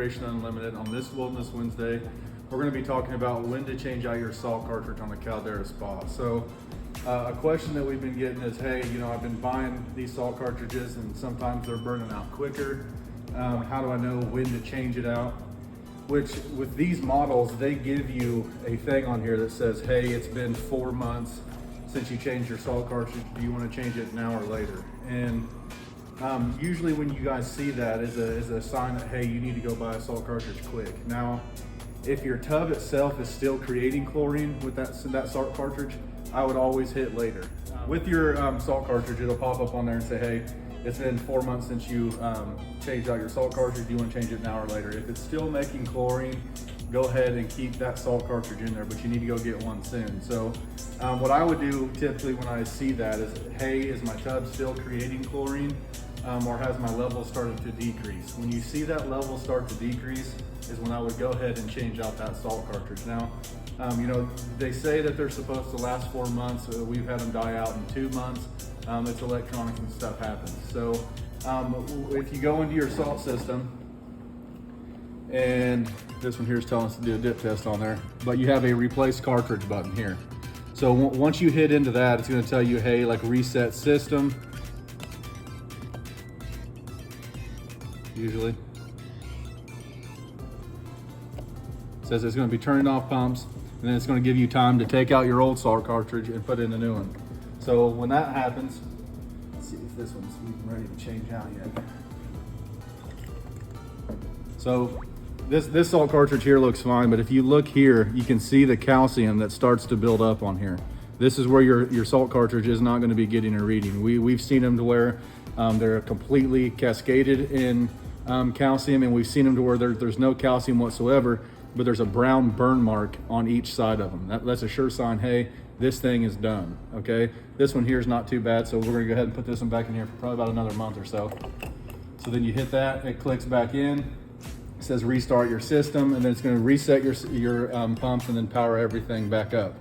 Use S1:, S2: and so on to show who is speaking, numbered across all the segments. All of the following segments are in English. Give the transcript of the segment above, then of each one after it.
S1: Recreation Unlimited. On this Wilderness Wednesday, we're going to be talking about when to change out your salt cartridge on a Caldera spa. So a question that we've been getting is, hey, you know, I've been buying these salt cartridges and sometimes they're burning out quicker. How do I know when to change it out? Which with these models, they give you a thing on here that says, hey, it's been 4 months since you changed your salt cartridge. Do you want to change it now or later? And usually when you guys see that is a sign that, hey, you need to go buy a salt cartridge quick. Now, if your tub itself is still creating chlorine with that salt cartridge, I would always hit later. With your salt cartridge, it'll pop up on there and say, hey, it's been 4 months since you changed out your salt cartridge. Do you want to change it now or later? If it's still making chlorine, go ahead and keep that salt cartridge in there, but you need to go get one soon. So what I would do typically when I see that is, hey, is my tub still creating chlorine or has my level started to decrease? When you see that level start to decrease is when I would go ahead and change out that salt cartridge. Now, you know, they say that they're supposed to last 4 months. We've had them die out in 2 months. It's electronics and stuff happens. So if you go into your salt system, and this one here is telling us to do a dip test on there, but you have a replace cartridge button here. So once you hit into that, it's going to tell you, hey, like reset system. Usually. It says it's going to be turning off pumps, and then it's going to give you time to take out your old salt cartridge and put in a new one. So when that happens, let's see if this one's even ready to change out yet. So this salt cartridge here looks fine, but if you look here, you can see the calcium that starts to build up on here. This is where your salt cartridge is not going to be getting a reading. We've seen them to where they're completely cascaded in calcium, and we've seen them to where there's no calcium whatsoever, but there's a brown burn mark on each side of them. That's a sure sign, hey, this thing is done, okay? This one here is not too bad, so we're gonna go ahead and put this one back in here for probably about another month or so. So then you hit that, it clicks back in, it says restart your system, and then it's gonna reset your pumps and then power everything back up.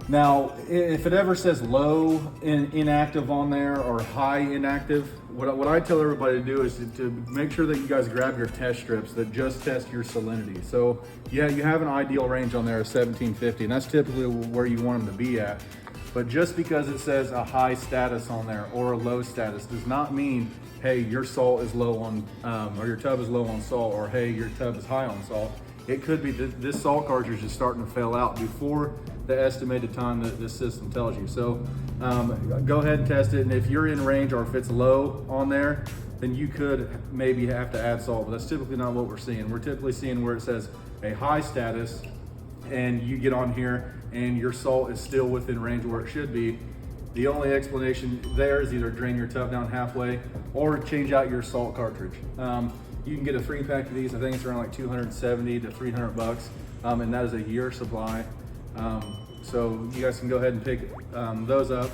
S1: Now, if it ever says low inactive on there or high inactive, what I tell everybody to do is to make sure that you guys grab your test strips that just test your salinity. So yeah, you have an ideal range on there of 1750, and that's typically where you want them to be at. But just because it says a high status on there or a low status does not mean, hey, your salt is low on, or your tub is low on salt, or hey, your tub is high on salt. It could be that this salt cartridge is starting to fail out before the estimated time that this system tells you. So go ahead and test it, and if you're in range or if it's low on there, then you could maybe have to add salt, but that's typically not what we're seeing. We're typically seeing where it says a high status and you get on here and your salt is still within range where it should be. The only explanation there is either drain your tub down halfway or change out your salt cartridge. You can get a 3-pack of these. I think it's around like 270 to 300 bucks, and that is a year supply. So you guys can go ahead and pick those up.